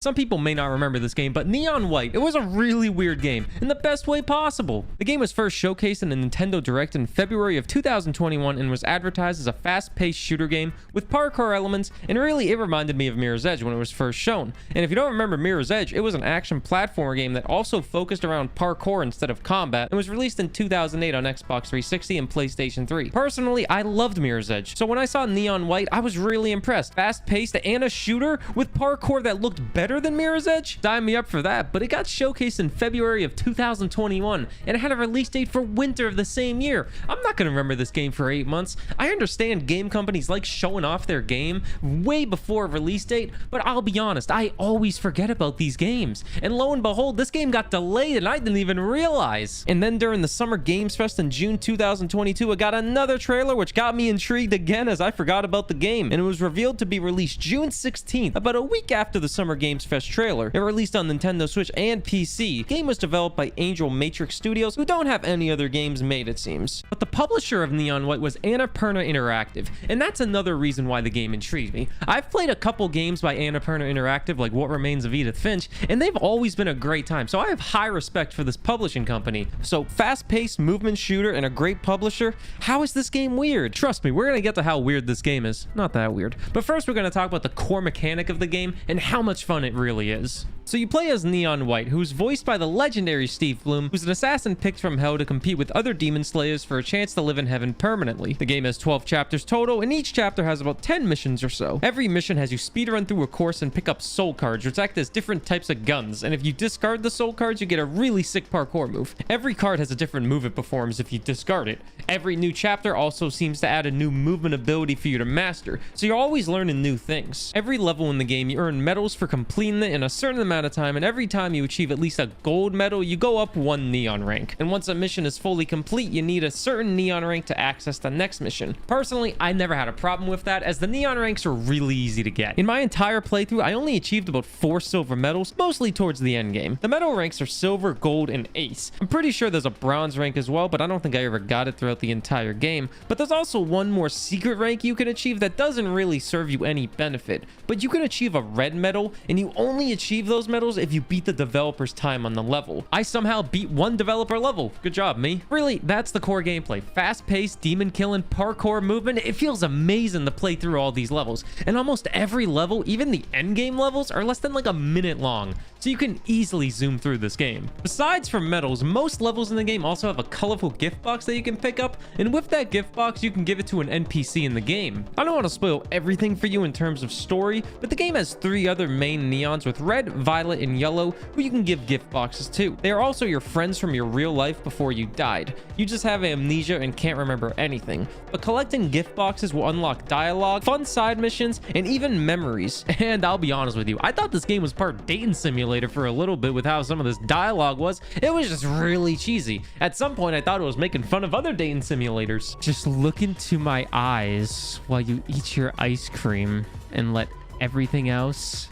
Some people may not remember this game, but Neon White, it was a really weird game in the best way possible. The game was first showcased in a Nintendo Direct in February of 2021 and was advertised as a fast-paced shooter game with parkour elements, and really it reminded me of Mirror's Edge when it was first shown. And if you don't remember Mirror's Edge, it was an action platformer game that also focused around parkour instead of combat and was released in 2008 on Xbox 360 and PlayStation 3. Personally, I loved Mirror's Edge, so when I saw Neon White, I was really impressed. Fast-paced and a shooter with parkour that looked better than Mirror's Edge? Sign me up for that, but it got showcased in February of 2021 and it had a release date for winter of the same year. I'm not gonna remember this game for 8 months. I understand game companies like showing off their game way before a release date, but I'll be honest, I always forget about these games. And lo and behold, this game got delayed and I didn't even realize. And then during the Summer Games Fest in June 2022, I got another trailer which got me intrigued again as I forgot about the game, and it was revealed to be released June 16th, about a week after the Summer Games Fest trailer. It released on Nintendo Switch and PC. The game was developed by Angel Matrix Studios, who don't have any other games made, it seems. But the publisher of Neon White was Annapurna Interactive, and that's another reason why the game intrigued me. I've played a couple games by Annapurna Interactive, like What Remains of Edith Finch, and they've always been a great time, so I have high respect for this publishing company. So fast-paced movement shooter and a great publisher, how is this game weird? Trust me, we're gonna get to how weird this game is. Not that weird. But first we're gonna talk about the core mechanic of the game and how much fun it really is. So you play as Neon White, who's voiced by the legendary Steve Bloom, who's an assassin picked from hell to compete with other demon slayers for a chance to live in heaven permanently. The game has 12 chapters total, and each chapter has about 10 missions or so. Every mission has you speedrun through a course and pick up soul cards, which act as different types of guns, and if you discard the soul cards, you get a really sick parkour move. Every card has a different move it performs if you discard it. Every new chapter also seems to add a new movement ability for you to master, so you're always learning new things. Every level in the game, you earn medals for completing it in a certain amount of time, and every time you achieve at least a gold medal, you go up one neon rank. And once a mission is fully complete, you need a certain neon rank to access the next mission. Personally, I never had a problem with that, as the neon ranks are really easy to get. In my entire playthrough, I only achieved about 4 silver medals, mostly towards the end game. The medal ranks are silver, gold, and ace. I'm pretty sure there's a bronze rank as well, but I don't think I ever got it throughout the entire game. But there's also one more secret rank you can achieve that doesn't really serve you any benefit. But you can achieve a red medal, and you only achieve those medals if you beat the developer's time on the level. I somehow beat one developer level. Good job, me. Really, that's the core gameplay. Fast-paced, demon-killing, parkour movement. It feels amazing to play through all these levels. And almost every level, even the endgame levels, are less than like a minute long. So you can easily zoom through this game. Besides for medals, most levels in the game also have a colorful gift box that you can pick up, and with that gift box, you can give it to an NPC in the game. I don't want to spoil everything for you in terms of story, but the game has 3 other main neons with red, violet, and yellow, who you can give gift boxes to. They are also your friends from your real life before you died. You just have amnesia and can't remember anything. But collecting gift boxes will unlock dialogue, fun side missions, and even memories. And I'll be honest with you, I thought this game was part dating simulator for a little bit with how some of this dialogue was. It was just really cheesy. At some point, I thought it was making fun of other dating simulators. Just look into my eyes while you eat your ice cream and let everything else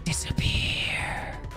disappear.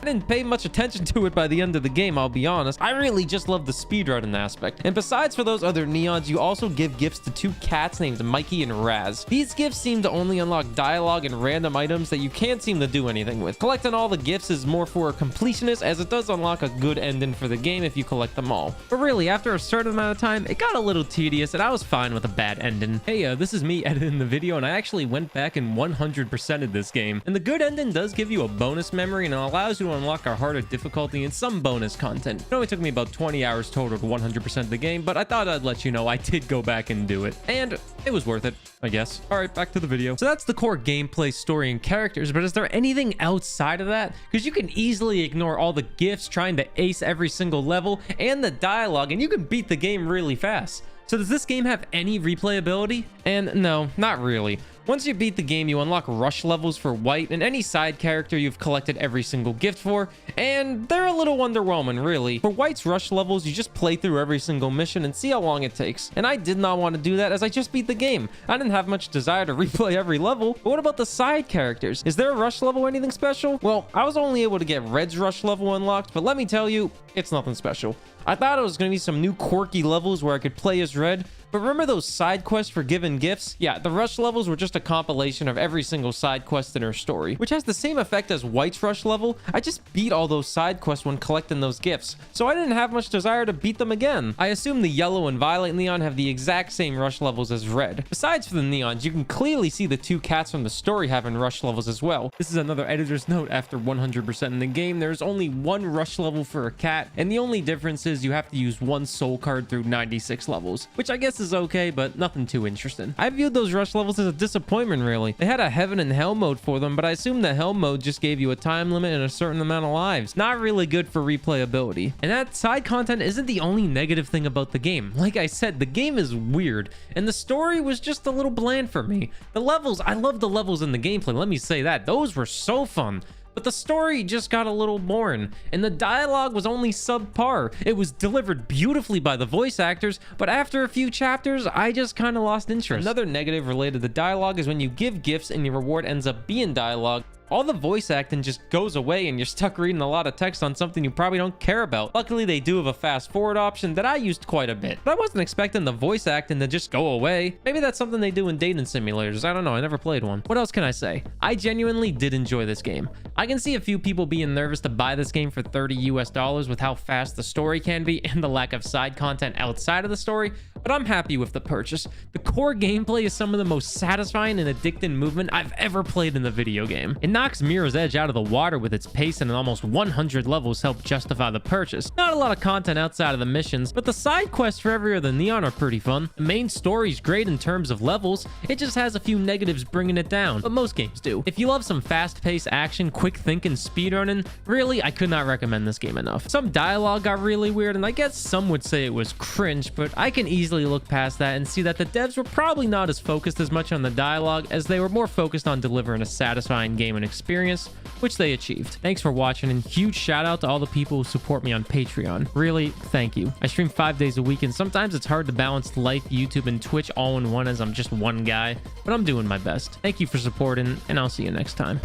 I didn't pay much attention to it by the end of the game, I'll be honest. I really just love the speedrunning aspect. And besides for those other neons, you also give gifts to 2 cats named Mikey and Raz. These gifts seem to only unlock dialogue and random items that you can't seem to do anything with. Collecting all the gifts is more for a completionist, as it does unlock a good ending for the game if you collect them all. But really, after a certain amount of time, it got a little tedious and I was fine with a bad ending. Hey, this is me editing the video, and I actually went back and 100%ed this game. And the good ending does give you a bonus memory, and it allows you to unlock a harder difficulty and some bonus content. It only took me about 20 hours total to 100% the game, but I thought I'd let you know I did go back and do it, and it was worth it, I guess. All right, back to the video. So that's the core gameplay, story, and characters, but is there anything outside of that? Because you can easily ignore all the gifts, trying to ace every single level, and the dialogue, and you can beat the game really fast. So does this game have any replayability? And no, not really. Once you beat the game, you unlock rush levels for White and any side character you've collected every single gift for, and they're a little underwhelming, really. For White's rush levels, you just play through every single mission and see how long it takes, and I did not want to do that as I just beat the game. I didn't have much desire to replay every level. But what about the side characters? Is their rush level anything special? Well, I was only able to get Red's rush level unlocked, but let me tell you, it's nothing special. I thought it was going to be some new quirky levels where I could play as Red, But remember those side quests for given gifts? Yeah, the rush levels were just a compilation of every single side quest in her story, which has the same effect as White's rush level. I just beat all those side quests when collecting those gifts, so I didn't have much desire to beat them again. I assume the yellow and violet neon have the exact same rush levels as red. Besides for the neons, you can clearly see the two cats from the story having rush levels as well. This is another editor's note. After 100% in the game, there's only one rush level for a cat, and the only difference is you have to use one soul card through 96 levels, which I guess is okay, but nothing too interesting. I viewed those rush levels as a disappointment, really. They had a heaven and hell mode for them, but I assume the hell mode just gave you a time limit and a certain amount of lives. Not really good for replayability. And that side content isn't the only negative thing about the game. Like I said, the game is weird, and the story was just a little bland for me. The levels, I love the levels in the gameplay, let me say that. Those were so fun. But the story just got a little boring, and the dialogue was only subpar. It was delivered beautifully by the voice actors, but after a few chapters, I just kind of lost interest. Another negative related to dialogue is when you give gifts and your reward ends up being dialogue, all the voice acting just goes away and you're stuck reading a lot of text on something you probably don't care about. Luckily, they do have a fast forward option that I used quite a bit, but I wasn't expecting the voice acting to just go away. Maybe that's something they do in dating simulators. I don't know. I never played one. What else can I say? I genuinely did enjoy this game. I can see a few people being nervous to buy this game for $30 US with how fast the story can be and the lack of side content outside of the story, but I'm happy with the purchase. The core gameplay is some of the most satisfying and addicting movement I've ever played in the video game. It knocks Mirror's Edge out of the water with its pace, and almost 100 levels help justify the purchase. Not a lot of content outside of the missions, but the side quests for every other Neon are pretty fun. The main story's great in terms of levels, it just has a few negatives bringing it down, but most games do. If you love some fast-paced action, quick thinking, speedrunning, really, I could not recommend this game enough. Some dialogue got really weird, and I guess some would say it was cringe, but I can easily look past that and see that the devs were probably not as focused as much on the dialogue as they were more focused on delivering a satisfying game and experience, which they achieved. Thanks for watching, and huge shout out to all the people who support me on Patreon. Really, thank you. I stream 5 days a week, and sometimes it's hard to balance life, YouTube, and Twitch all in one as I'm just one guy, but I'm doing my best. Thank you for supporting, and I'll see you next time.